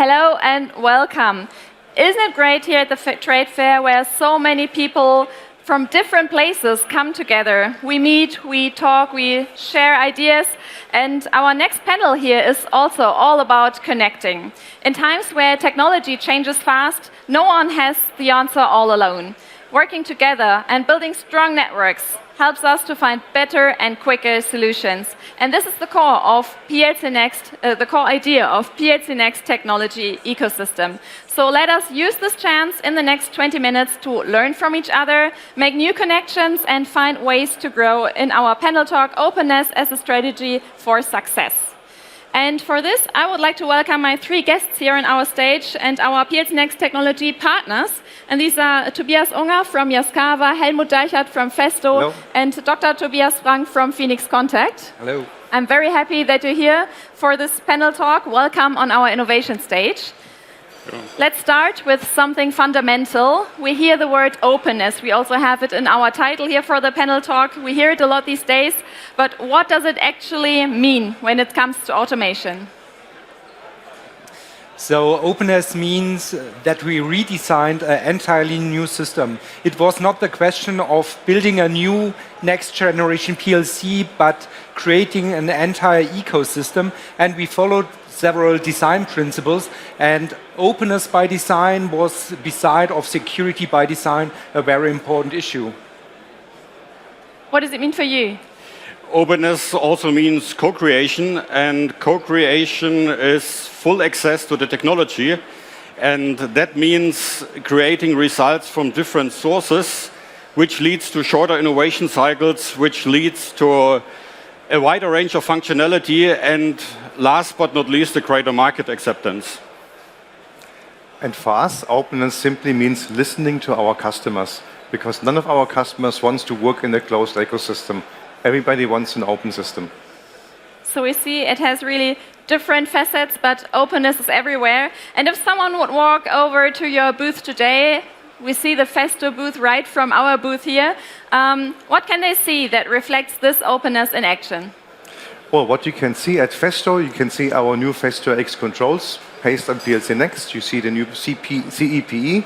Hello and welcome. Isn't it great here at the trade fair where so many people from different places come together? We meet, we talk, we share ideas, and our next panel here is also all about connecting. In times where technology changes fast, no one has the answer all alone. Working together and building strong networks helps us to find better and quicker solutions. And this is the core of PLCnext, the core idea of PLCnext Technology ecosystem. So let us use this chance in the next 20 minutes to learn from each other, make new connections, and find ways to grow in our panel talk, Openness as a Strategy for Success. And for this, I would like to welcome my three guests here on our stage and our PLCnext Technology partners. And these are Tobias Unger from Yaskawa, Helmut Deichert from Festo, Hello. and Dr. Tobias Frank from Phoenix Contact. Hello. I'm very happy that you're here for this panel talk. Welcome on our innovation stage. Let's start with something fundamental. We hear the word openness. We also have it in our title here for the panel talk. We hear it a lot these days. But what does it actually mean when it comes to automation? So openness means that we redesigned an entirely new system. It was not the question of building a new next generation PLC, but creating an entire ecosystem. And we followed several design principles, and openness by design was, beside of security by design, a very important issue. What does it mean for you? Openness also means co-creation, and co-creation is full access to the technology, and that means creating results from different sources, which leads to shorter innovation cycles, which leads to a wider range of functionality, and last but not least, a greater market acceptance. And for us, openness simply means listening to our customers, because none of our customers wants to work in a closed ecosystem. Everybody wants an open system. So we see it has really different facets, but openness is everywhere. And if someone would walk over to your booth today, we see the Festo booth right from our booth here. What can they see that reflects this openness in action? Well, what you can see at Festo, you can see our new Festo X controls based on PLCnext. You see the new CEPE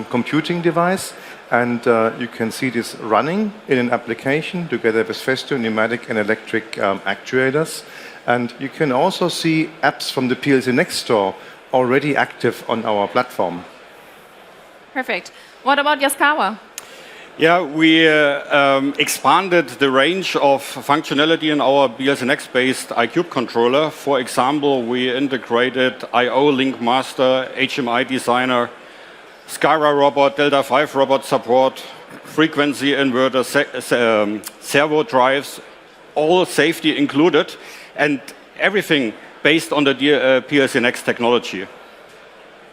computing device. And you can see this running in an application together with Festo pneumatic and electric actuators. And you can also see apps from the PLCnext store already active on our platform. Perfect. What about Yaskawa? Yeah, we expanded the range of functionality in our PLCnext-based iCube controller. For example, we integrated I/O Link Master, HMI Designer, Skyra robot, Delta 5 robot support, frequency inverter, servo drives, all safety included, and everything based on the PLCnext technology.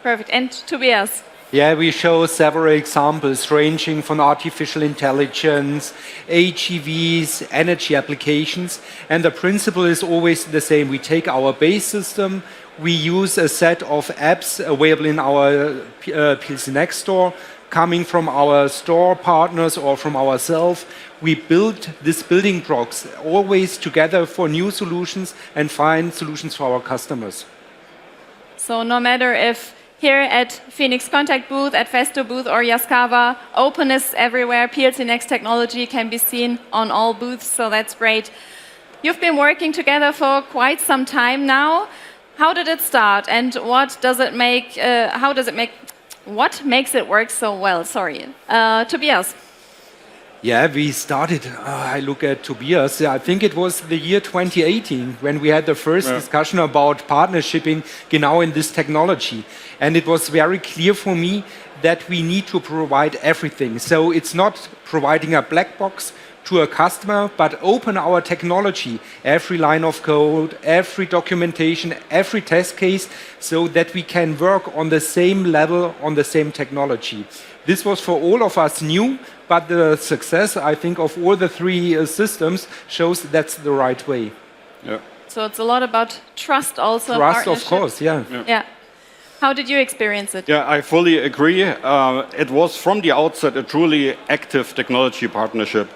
Perfect. And Tobias? Yeah, we show several examples ranging from artificial intelligence, AGVs, energy applications, and the principle is always the same. We take our base system, we use a set of apps available in our PLCnext store, coming from our store partners or from ourselves. We build these building blocks always together for new solutions and find solutions for our customers. So no matter if here at Phoenix Contact booth, at Festo booth or Yaskawa, openness everywhere, PLCnext Technology can be seen on all booths, so that's great. You've been working together for quite some time now. How did it start, and what makes it work so well? Sorry, Tobias. Yeah, we started, I look at Tobias, I think it was the year 2018 when we had the first discussion about partnershiping genau in this technology. And it was very clear for me that we need to provide everything. So it's not providing a black box to a customer, but open our technology, every line of code, every documentation, every test case, so that we can work on the same level, on the same technology. This was for all of us new, but the success, I think, of all the three systems shows that's the right way. Yeah. So it's a lot about trust also. Trust, of course, yeah. Yeah. How did you experience it? Yeah, I fully agree. It was from the outset a truly active technology partnership.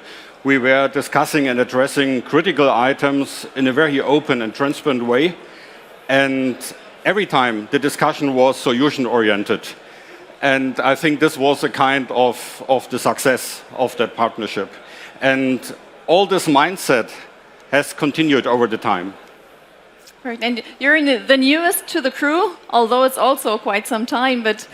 We were discussing and addressing critical items in a very open and transparent way. And every time the discussion was solution-oriented. And I think this was a kind of the success of that partnership. And all this mindset has continued over the time. Right. And you're the newest to the crew, although it's also quite some time, but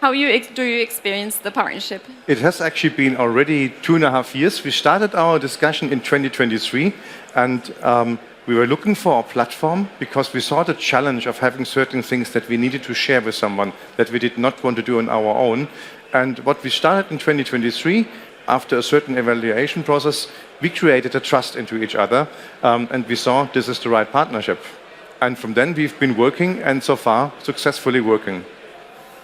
how do you experience the partnership? It has actually been already 2.5 years. We started our discussion in 2023, and we were looking for a platform because we saw the challenge of having certain things that we needed to share with someone that we did not want to do on our own. And what we started in 2023, after a certain evaluation process, we created a trust into each other, and we saw this is the right partnership. And from then we've been working, and so far successfully working.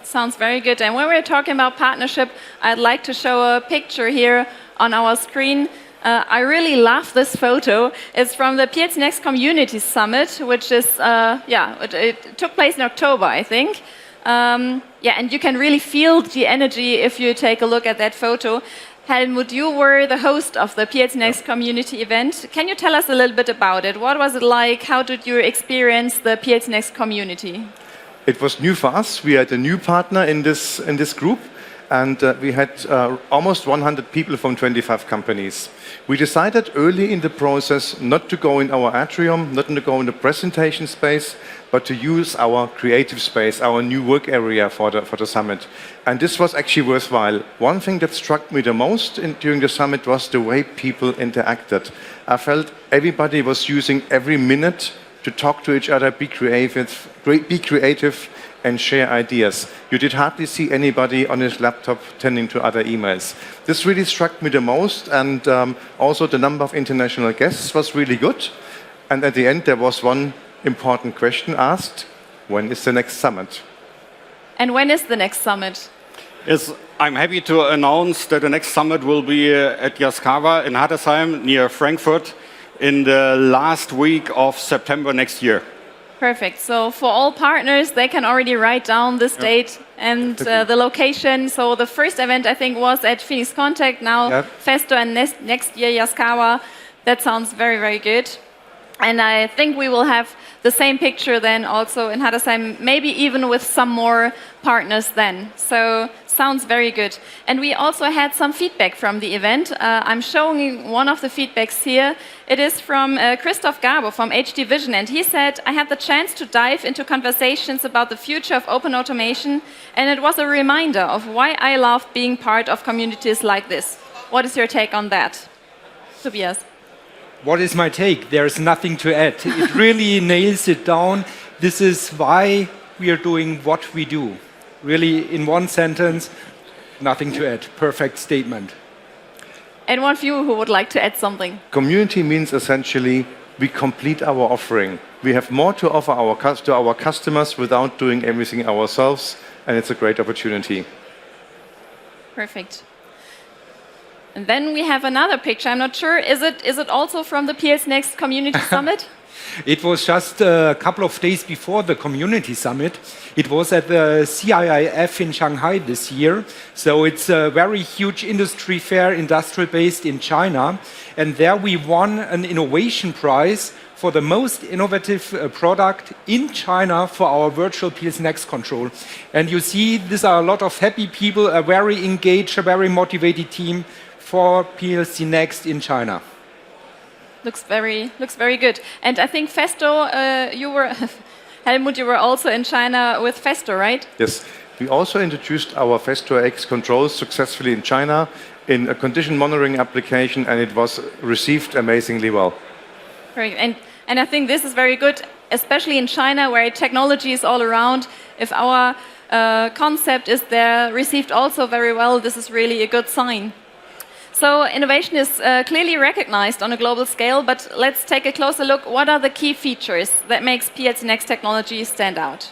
Sounds very good. And when we're talking about partnership, I'd like to show a picture here on our screen. I really love this photo. It's from the PLCnext Community Summit, which is, it took place in October, I think. And you can really feel the energy if you take a look at that photo. Helmut, you were the host of the PLCnext community event. Can you tell us a little bit about it? What was it like? How did you experience the PLCnext community? It was new for us. We had a new partner in this group, and we had almost 100 people from 25 companies. We decided early in the process not to go in our atrium, not to go in the presentation space, but to use our creative space, our new work area for the summit. And this was actually worthwhile. One thing that struck me the most during the summit was the way people interacted. I felt everybody was using every minute to talk to each other, be creative, and share ideas. You did hardly see anybody on his laptop tending to other emails. This really struck me the most, and also the number of international guests was really good. And at the end, there was one important question asked: when is the next summit? And when is the next summit? Yes, I'm happy to announce that the next summit will be at Yaskawa in Hattersheim, near Frankfurt, in the last week of September next year. Perfect. So for all partners, they can already write down this date and the location. So the first event, I think, was at Phoenix Contact. Now Festo, and next year Yaskawa. That sounds very, very good. And I think we will have the same picture then also in Hattersheim, maybe even with some more partners then. So sounds very good. And we also had some feedback from the event. I'm showing one of the feedbacks here. It is from Christoph Gabo from HD Vision, and he said, I had the chance to dive into conversations about the future of open automation, and it was a reminder of why I love being part of communities like this. What is your take on that, Tobias? What is my take? There's nothing to add. It really nails it down. This is why we are doing what we do. Really, in one sentence, nothing to add. Perfect statement. Anyone of you who would like to add something? Community means essentially we complete our offering. We have more to offer to our customers without doing everything ourselves, and it's a great opportunity. Perfect. And then we have another picture. I'm not sure. Is it also from the PLCnext Community Summit? It was just a couple of days before the Community Summit. It was at the CIIF in Shanghai this year. So it's a very huge industry fair, industrial based in China. And there we won an innovation prize for the most innovative product in China for our virtual PLCnext control. And you see, these are a lot of happy people, a very engaged, a very motivated team for PLCnext in China. Looks very good. And I think Festo, Helmut, you were also in China with Festo, right? Yes. We also introduced our Festo X controls successfully in China in a condition monitoring application, and it was received amazingly well. Great. And I think this is very good, especially in China, where technology is all around. If our concept is there, received also very well, this is really a good sign. So innovation is clearly recognized on a global scale, but let's take a closer look. What are the key features that makes PLCnext Technology stand out?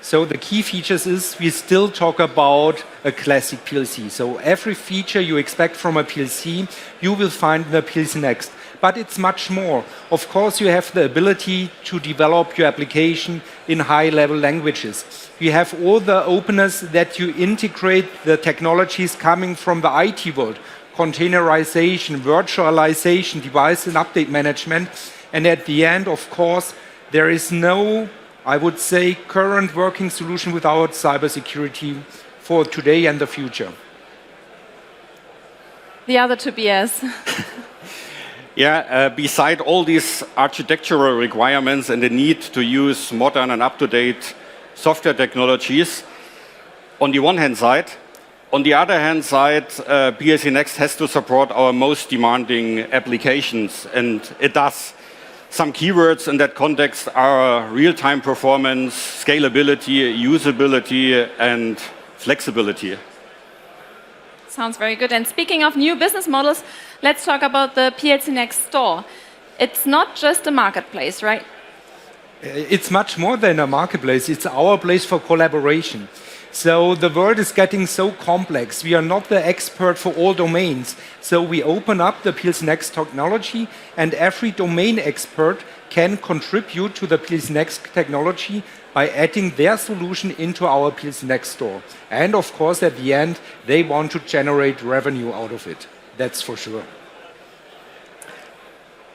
So the key features is we still talk about a classic PLC. So every feature you expect from a PLC, you will find in the PLCnext. But it's much more. Of course, you have the ability to develop your application in high-level languages. You have all the openness that you integrate the technologies coming from the IT world. Containerization, virtualization, device and update management. And at the end, of course, there is no I would say, current working solution without cybersecurity for today and the future. The other Tobias. Yeah, beside all these architectural requirements and the need to use modern and up-to-date software technologies, on the one hand side, on the other hand side, PLCnext has to support our most demanding applications, and it does. Some keywords in that context are real-time performance, scalability, usability, and flexibility. Sounds very good. And speaking of new business models, let's talk about the PLCnext store. It's not just a marketplace, right? It's much more than a marketplace. It's our place for collaboration. So the world is getting so complex. We are not the expert for all domains. So we open up the PLCnext technology, and every domain expert can contribute to the PLCnext technology by adding their solution into our PLCnext store. And of course, at the end, they want to generate revenue out of it. That's for sure.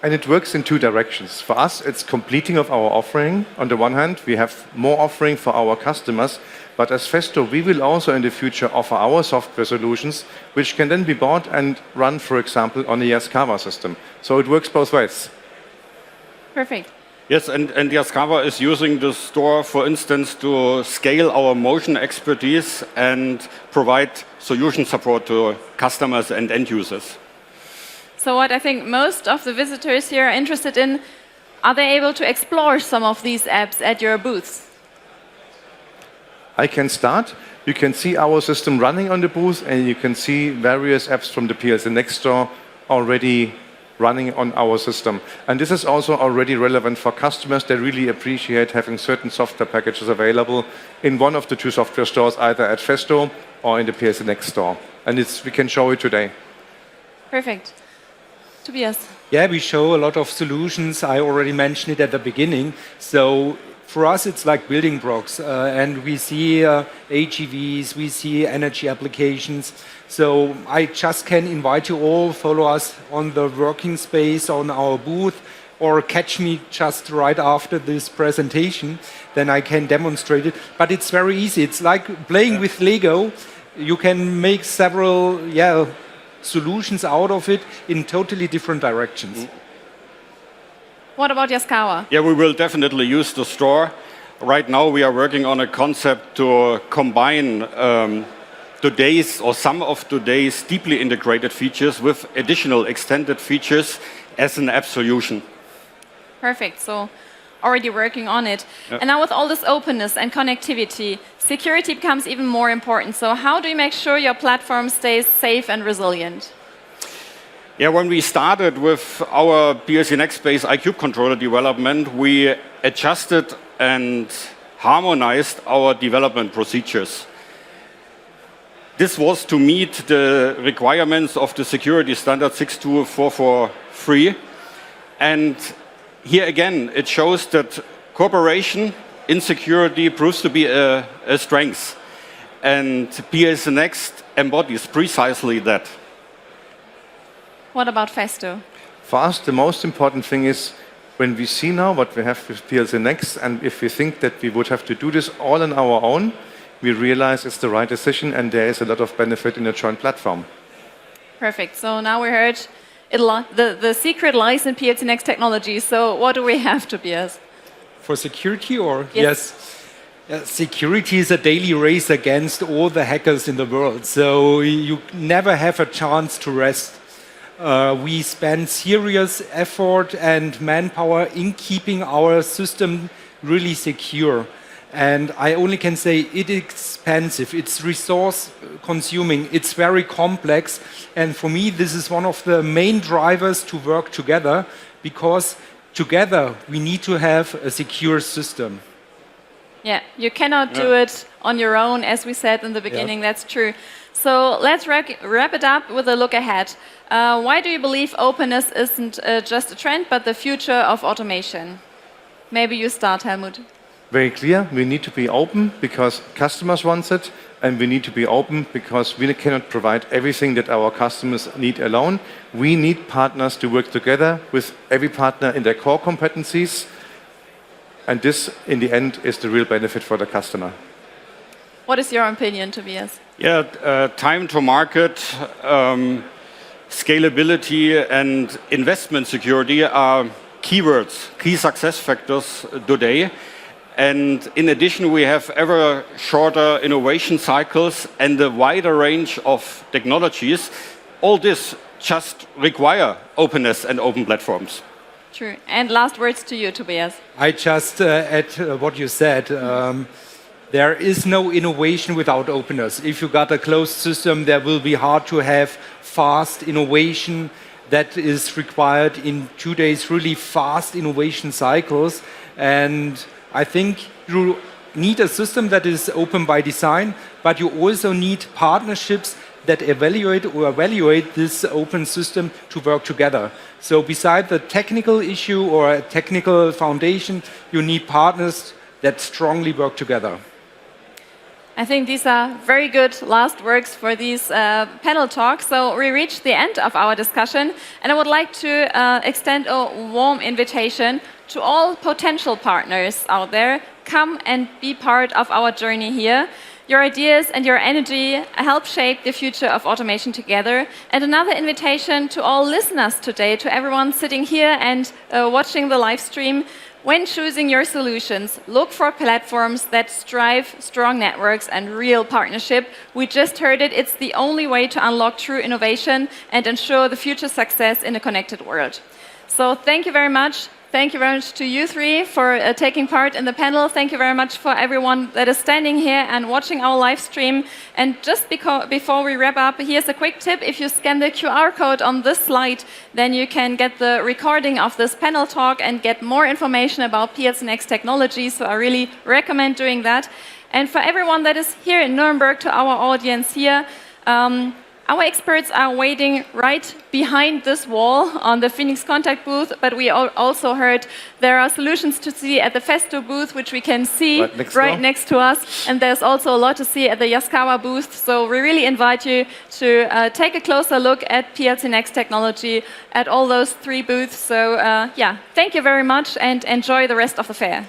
And it works in two directions. For us, it's completing of our offering. On the one hand, we have more offering for our customers, but as Festo, we will also in the future offer our software solutions, which can then be bought and run, for example, on a Yaskawa system. So it works both ways. Perfect. Yes, and Yaskawa is using the store, for instance, to scale our motion expertise and provide solution support to customers and end users. So what I think most of the visitors here are interested in, are they able to explore some of these apps at your booths? I can start. You can see our system running on the booth, and you can see various apps from the PLCnext store already running on our system. And this is also already relevant for customers. They really appreciate having certain software packages available in one of the two software stores, either at Festo or in the PLCnext store. And we can show it today. Perfect. Tobias. Yeah, we show a lot of solutions. I already mentioned it at the beginning. So for us, it's like building blocks. And we see AGVs, we see energy applications. So I just can invite you all, follow us on the working space, on our booth, or catch me just right after this presentation. Then I can demonstrate it. But it's very easy. It's like playing with Lego. You can make several, solutions out of it in totally different directions. What about Yaskawa? Yeah, we will definitely use the store. Right now we are working on a concept to combine today's or some of today's deeply integrated features with additional extended features as an app solution. Perfect. So already working on it. And now with all this openness and connectivity, security becomes even more important. So how do you make sure your platform stays safe and resilient? Yeah, when we started with our PLCnext-based iCube controller development, we adjusted and harmonized our development procedures. This was to meet the requirements of the security standard 62443. And here again, it shows that cooperation in security proves to be a strength. And PLCnext embodies precisely that. What about Festo? For us, the most important thing is when we see now what we have with PLCnext, and if we think that we would have to do this all on our own, we realize it's the right decision and there is a lot of benefit in a joint platform. Perfect. So now we heard the secret lies in PLCnext Technology. So what do we have, Tobias? For security or? Yes. Security is a daily race against all the hackers in the world. So you never have a chance to rest. We spend serious effort and manpower in keeping our system really secure. And I only can say it's expensive, it's resource consuming, it's very complex. And for me, this is one of the main drivers to work together, because together we need to have a secure system. Yeah, you cannot do it on your own, as we said in the beginning, that's true. So let's wrap it up with a look ahead. Why do you believe openness isn't just a trend, but the future of automation? Maybe you start, Helmut. Very clear, we need to be open because customers want it, and we need to be open because we cannot provide everything that our customers need alone. We need partners to work together with every partner in their core competencies. And this, in the end, is the real benefit for the customer. What is your opinion, Tobias? Yeah, time to market, scalability, and investment security are keywords, key success factors today. And in addition, we have ever shorter innovation cycles and a wider range of technologies. All this just require openness and open platforms. True. And last words to you, Tobias. I just add what you said. There is no innovation without openness. If you got a closed system, there will be hard to have fast innovation that is required in today's really fast innovation cycles. And I think you need a system that is open by design, but you also need partnerships that evaluate this open system to work together. So beside the technical issue or a technical foundation, you need partners that strongly work together. I think these are very good last words for these panel talks. So we reached the end of our discussion, and I would like to extend a warm invitation to all potential partners out there. Come and be part of our journey here. Your ideas and your energy help shape the future of automation together. And another invitation to all listeners today, to everyone sitting here and watching the live stream. When choosing your solutions, look for platforms that strive strong networks and real partnership. We just heard it, it's the only way to unlock true innovation and ensure the future success in a connected world. So thank you very much. Thank you very much to you three for taking part in the panel. Thank you very much for everyone that is standing here and watching our live stream. And just before we wrap up, here's a quick tip. If you scan the QR code on this slide, then you can get the recording of this panel talk and get more information about PLCnext Technology. So I really recommend doing that. And for everyone that is here in Nuremberg, to our audience here, our experts are waiting right behind this wall on the Phoenix Contact booth, but we also heard there are solutions to see at the Festo booth, which we can see right next to us, and there's also a lot to see at the Yaskawa booth, so we really invite you to take a closer look at PLCnext Technology at all those three booths. So yeah, thank you very much and enjoy the rest of the fair.